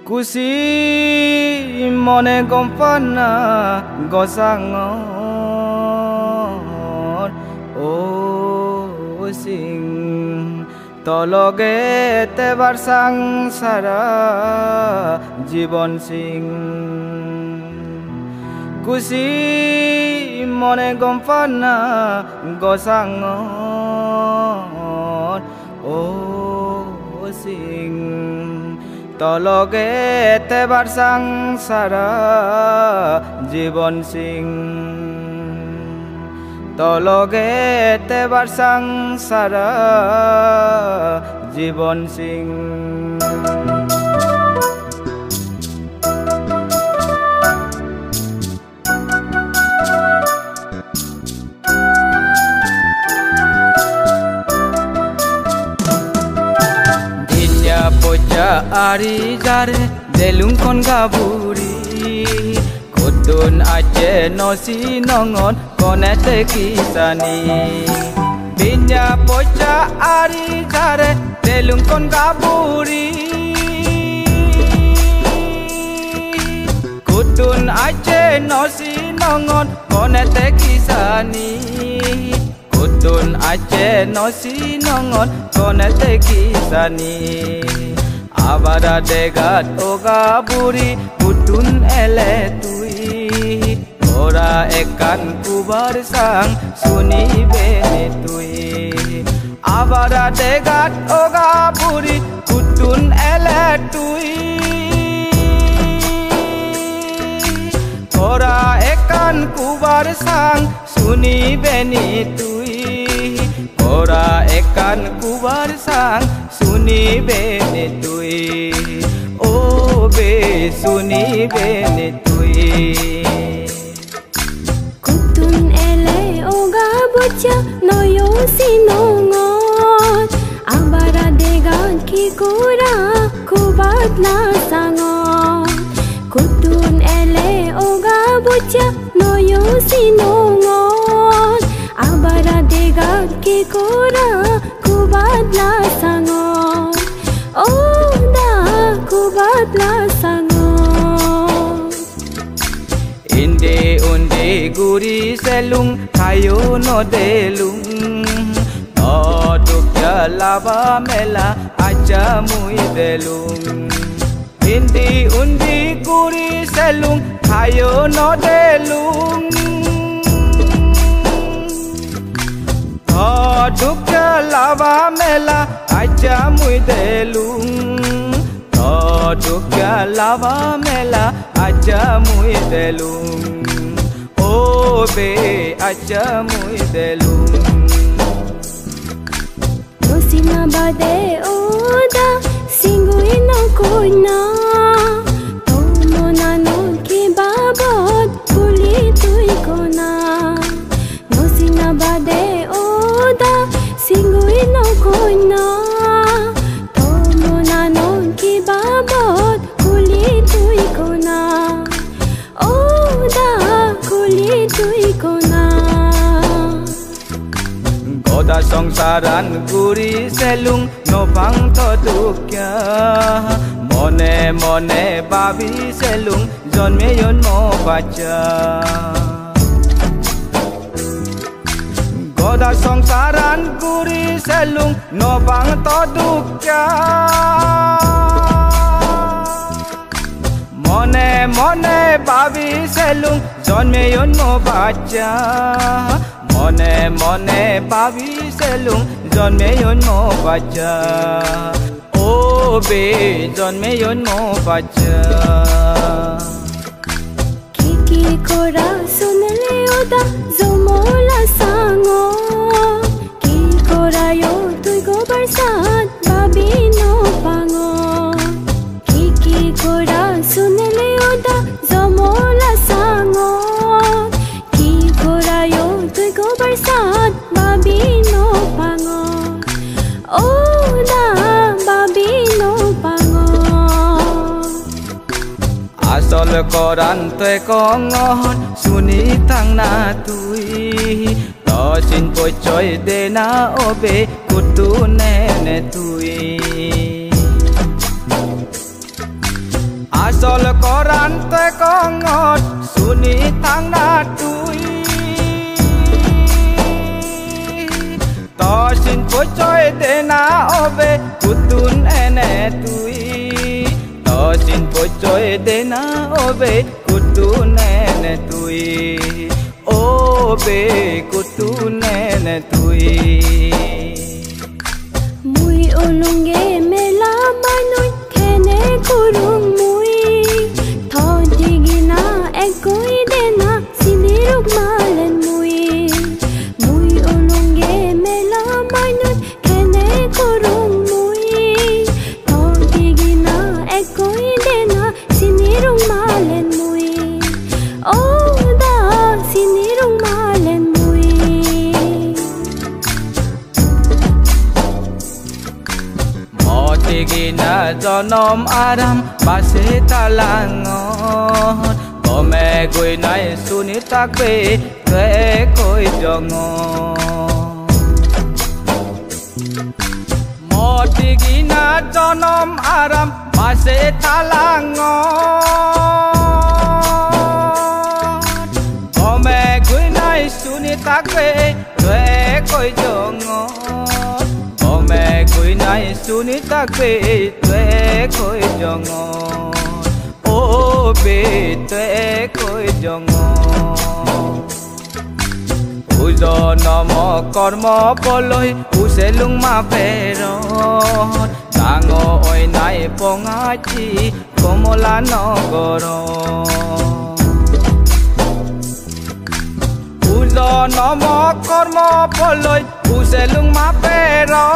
কুচি মনে গম পানা গসাঙত ও সিং তলগে তেবার সাং সারা জীবন সিং কুচি মনে গম পানা গসাঙত ও সিং তলগে তেবার সাং সারা জীবন সিং তলগে তেবার সাং সারা জীবন Singh Poja ari jare delung kon gaburi kudun aje nosi nongon konete kisani binya poja ari jare delung kon gaburi kudun aje nosi nongon konete kisani kudun aje nosi nongon konete kisani Abara degat oga buri kudun ele tui ora ekan kubar sang suni bene tui Abara degat oga buri kudun ele tui ora ekan kubar sang suni bene tui ora ekan kubar sang suni bene tui o be suni bene tui kutun ele oga bocha noyo sinongot abara degan ki kura kubat na sangot kutun ele oga bocha noyo sinongot abara degan ki kura kubat na sangot oh da kubat na sangot inde unde guri selung kayo no delung odukya lava mela aja mui delung inde undi guri selung kayo no delung odukya lava mela aja mui delung odukya lava mela aja mui delung o be aja mui delung Rosina bade oda singui no koina tomo nanon ki babot kuli tui kona Rosina bade oda singui no koina tomo nanon ki babot kuli tui kona oda kuli tui kona Goda songsaran guri selung no pang to dukya mone mone babi selung jonme yon mo bacha Goda songsaran guri selung no pang to dukya mone mone babi selung jonme yon mo bacha mone mone babi selung jonme yon mo bacha o be jonme yon mo bacha Kiki kora sunle oda zomola sango ki kora yo tui go barsat babi no pango Kiki kora sunle oda zomola sango ki kora yo tui go barsat babi no pango oda babi no pango Asol koran tue kongon suni tang na tui to sin poi choi de na obe kutu ne ne tui suni tang na tui to sin po choi de na ove kutun ene tui to sin po choi de na ove kutun ene tui ove kutun ene tui mui olunge mela manoi khene kurung mui tho digina ekoi dena siniruk malen mui mui olunge mela manoi khene kurung mui tho digina ekoi dena siniruk malen mui o da siniruk malen mui Tigina jonom aram base talangon Kome gui nai suni takbe kwe koi jongon Mo tigina jonom aram base talangon Kome gui nai suni takbe kwe koi jongon Ome kui nai suni takbe tue koi jongon O be tue koi jongon Ujo nomo kormo poloi uselung ma peron Tango oi nai pongachi komola nogoron Ujo nomo kormo poloi uselung ma peron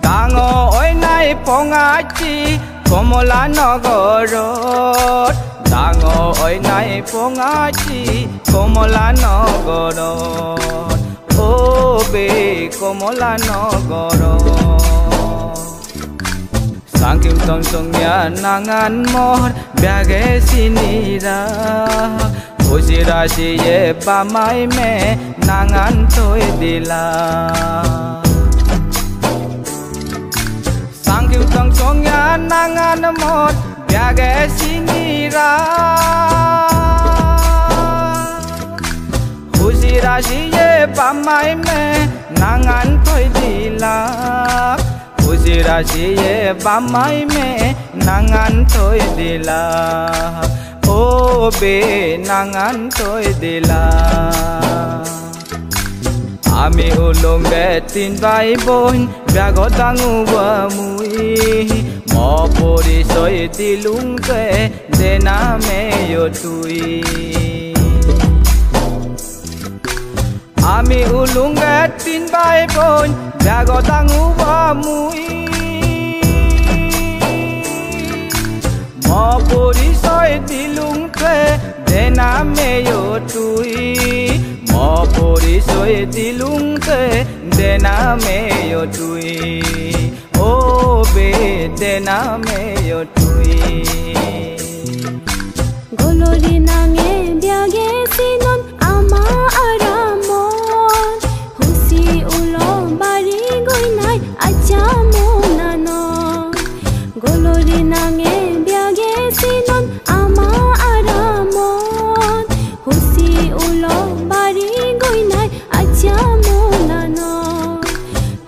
Dango oi nai pongachi komola nogorot Dango oi nai pongachi komola nogorot Obe komola nogorot Sangkim tong tong ya nangan mor biage sinira Usira siye pamai me nangan toy dila Sangkim tong tong ya nangan mor biage sinira Usira siye pamai me nangan toy dila Usira siye pamai me nangan toy dila Obe nangan toy dila Ami ulunge tin bai boin biago tangu wa mui Mo pori soy dilung te dena me yo tui Ami ulunge tin bai boin biago tangu wa mui Mo pori soy dilung te dena me yo tui Mo pori soy dilung te dena me yo tui O be dena me yo tui Golori nange biage sinon ama aramon Husi ulo bari goinai acha monanon Golori nange biage sinon ama aramon Husi ulo bari goinai acha monanon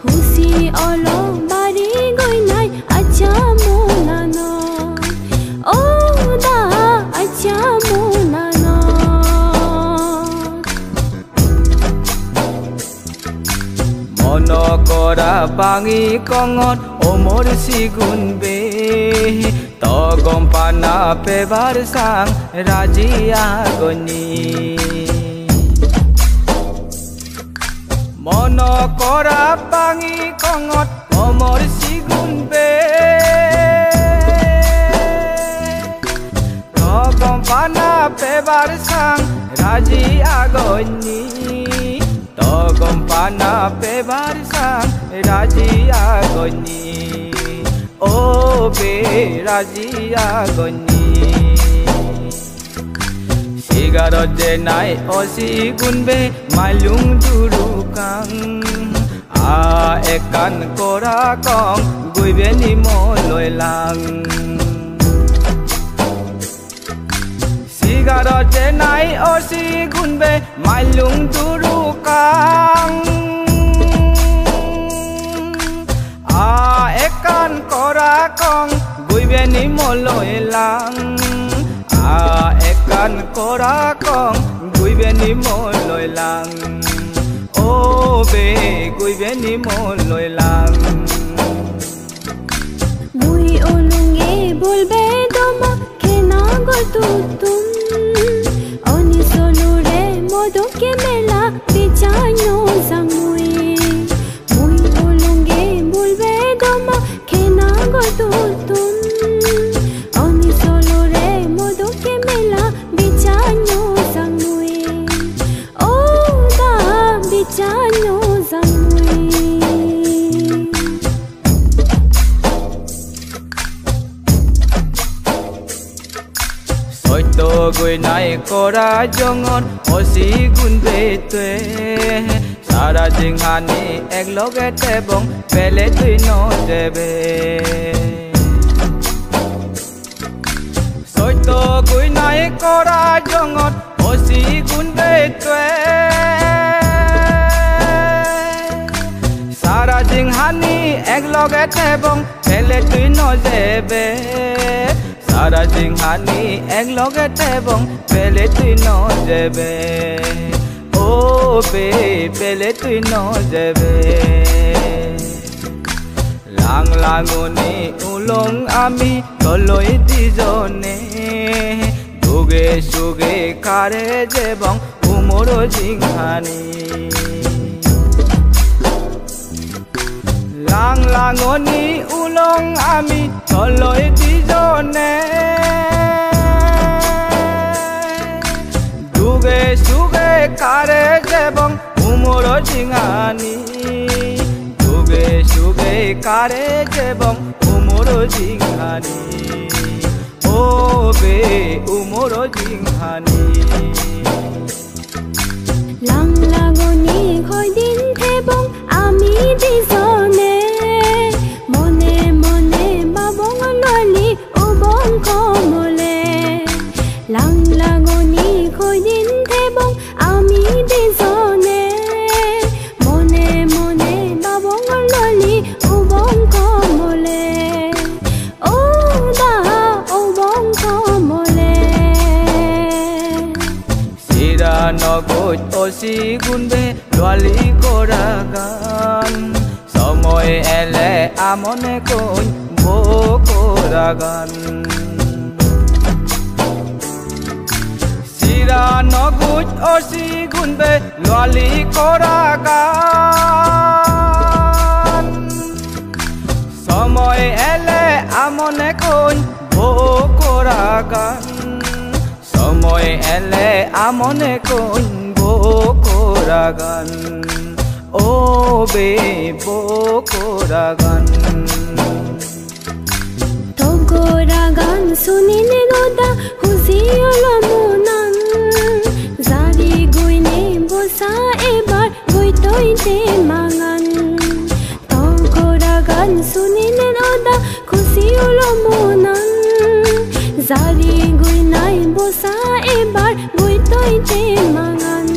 Husi ulo bari goinai acha monanon Oh da acha monanon Mono kora bangi kongot omor sigun be Togom pana pe barsang raji agoni Mono kora bangi kongot omor sigun be Togom pana pe barsang raji agoni Togom pana pe barsang raji agoni Obe raji agoni Sigaro jenai osi gunbe malung durukang A ekan kora kong guibe ni mo loy lang Sigarate nai osi gunbe mailung durukang ekan korakong guibe ni moloi lang ekan korakong guibe ni moloi lang o be guibe ni moloi lang mui olunge bolbe doma kena gotutum oni solure modoke mela bichano zamui mui olunge bolbe doma kena gotutum oni solure modoke mela bichano zamui o da bichano zamui Soito gui nai kora jongon osi gunbe tue Sara jinghani ek loge tebong pele tui no debe Soito gui nai kora jongon osi gunbe tue Sara jinghani ek loge tebong pele tui no debe Sara jinghani ek loge tebong pele tui no debe o be pele tui no debe lang langoni ulong ami toloi dijone duge suge kare jebong umoro jinghani lang langoni ulong ami toloi dijone duge suge kare jebong umoro jinghani duge suge kare jebong umoro jinghani o be umoro jinghani lang langoni khoi din thebong ami dijone mone mone babong loli ubong komole lang langoni khoi din thebong ami dijone mone mone babong loli ubong komole o da ubong komole Sira nogut osi gunbe loli koragan Somoy ele amone koin bo koragan Sira nogut osi gunbe loli koragan Somoy ele amone koin bo koragan Somoy ele amone koin bo koragan o be bo koragan togoragan sunine roda husi olamunan zari guine bosa ebar guitoite mangan togoragan sunine roda husi olamunan zari guinai bosa ebar guitoite mangan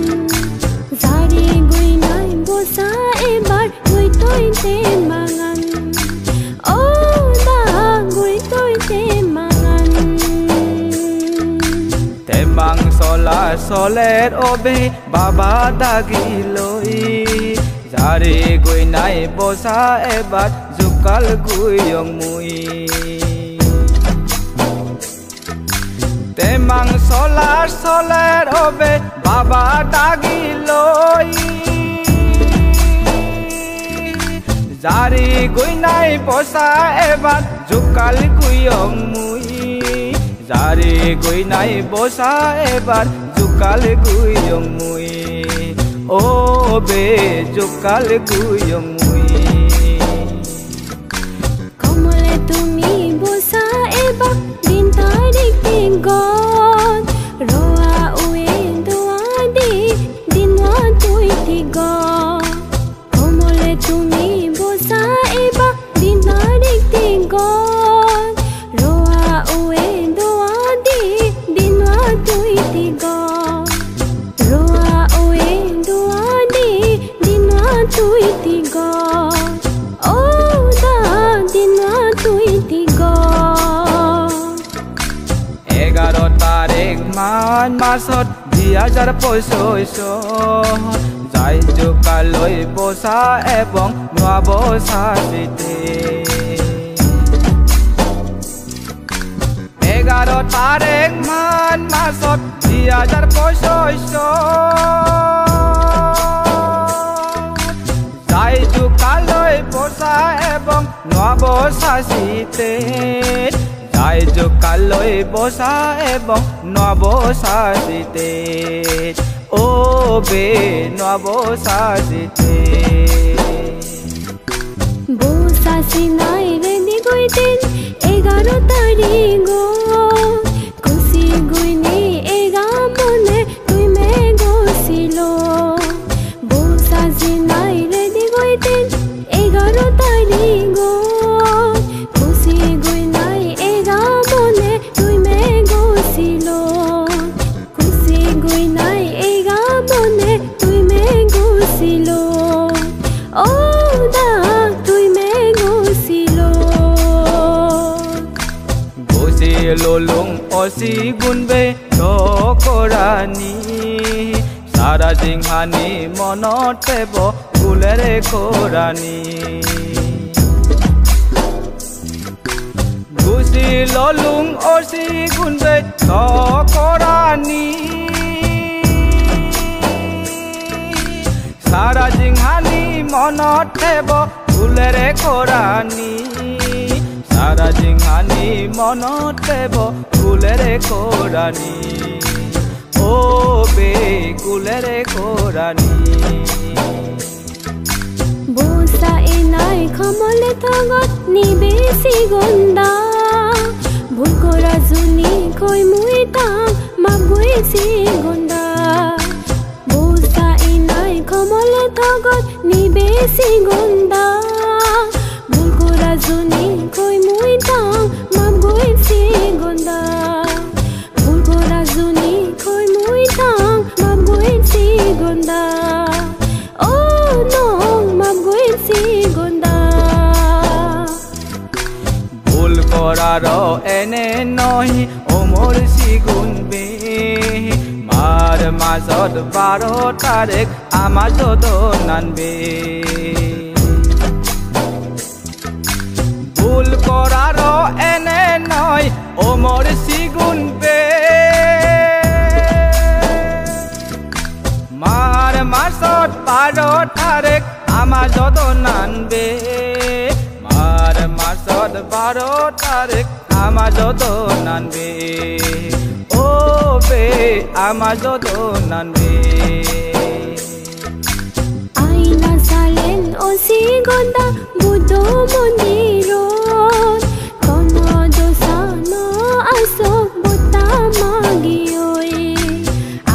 zari guinai bosa ebar guitoite mangan o da guitoite mangan Temang sola soler obe baba dagiloi Zari guinai bosa ebar zukal guyong mui Temang solar soler obe baba dagiloi Zari guinai bosa ebar zukal guyong mui Zari guinai bosa ebar zukal guyong mui o be zukal guyong mui komole tumi bosa ebar dintarik tinggon roa ue doa di dinwa tui tigon komole tumi bosa ebar dintarik tinggon roa ue doa di dinwa tui তুই দিগ ও দা দিনৱা তুই দিগ 11 তাৰিখ মান মাছত 2025 যাই জোকালৈ বসা এবং নোৱা বসা দিতে 11 তাৰিখ মান মাছত 2025 যাই জোকালৈ বসা এবং নোৱা বসা দিতে যাই জোকালৈ বসা এবং নোৱা বসা দিতে ও বে নোৱা বসা দিতে বসা সিনাই রেডি গইতেন 11 তারিখ খুশি গইনি এগা মনে তুই মে গছিল বসা সিনাই রেডি গইতেন 11 তারিখ খুশি গইনাই এগা মনে তুই মে গছিল খুশি গইনাই এগা মনে তুই মে গছিল ও দা তুই মে গছিল বসি ললুং অসি গুণবে কৰানি সাৰা জিংহানি মনত পেব গুলেৰে কৰানি গুচি ললুং অসি গুণবে কৰানি সাৰা জিংহানি মনত পেব গুলেৰে কৰানি সাৰা জিংহানি মনত পেব গুলেৰে কৰানি ও বে গুলেৰে কৰানি বসা এনাই খমলে থগত নিবেছি গন্দা ভুল কৰা জুনি কই মুই তাম মাগুইছি গন্দা বসা এনাই খমলে থগত নিবেছি গন্দা ভুল কৰা জুনি কই মুই তাম মাগুইছি গন্দা ভুল কৰা জুনি কই মুই তাম মাগুইছি গন্দা ও নং মাগুইছি গন্দা ভুল কৰাৰ এনে নহি অমৰ সিগুণবে মাৰ মাজত 12 তাৰিখ আমাজত নানবে ভুল কৰাৰ এনে নয় অমৰ সিগুণবে মাৰ মাজত 12 তাৰিখ আমাজত নানবে মাৰ মাজত 12 তাৰিখ আমাজত নানবে ও বে আমাজত নানবে আইনা সালেন অসি গন্দা বুদ্ধ মন্দিৰত কোন দোষা ন আসো বতা মাগি ওই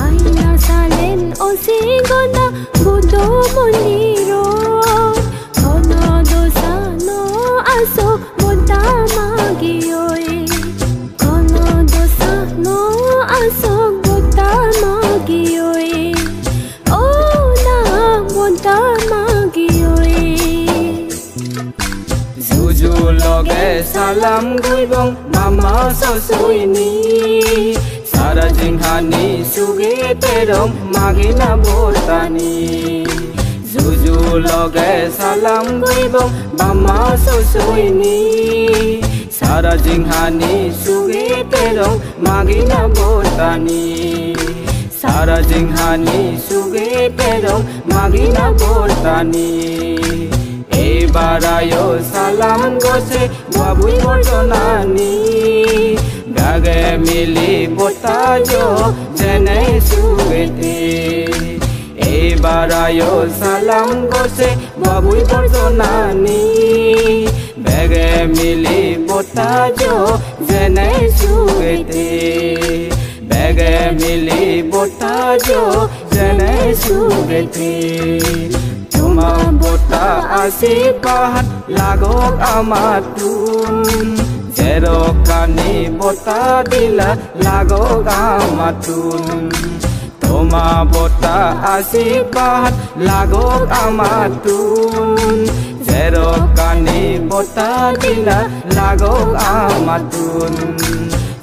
আইনা সালেন অসি গন্দা বুদ্ধ মন্দিৰত কোন দোষা ন আসো বতা মাগি ওই কোন দোষা ন আসো বতা মাগি ওই ও না বতা মাগি ওই জুজু লগে সালাম গুইবং মামা সসুইনি সারা জিংহানি সুগে তেরং মাগিনা বতানি জুজু লগে সালাম গুইবং মামা সসুইনি সারা জিংহানি সুগে তেরং মাগিনা বতানি সারা জিংহানি সুগে তেরং মাগিনা বতানি এবারায়ো সালাম গছে বাবুই বর্জনানি গাগে মিলি বতাজো জেনে সুগেতে এবারায়ো সালাম গছে বাবুই বর্জনানি বেগে মিলি বতাজো জেনে সুগেতে বেগে মিলি বতাজো জেনে সুগেতে তোমার বতা আসি পাহাড় লাগক আমার তুন জেরকানি বতা দিলা লাগক আমার তুন Oma bota asipat lagok amatun Zero kani bota dila lagok amatun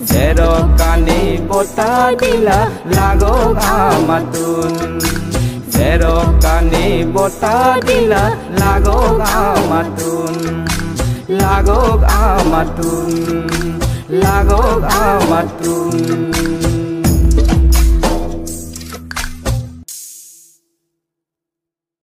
Zero kani bota dila lagok amatun Zero kani bota dila lagok amatun Lagok amatun Lagok amatun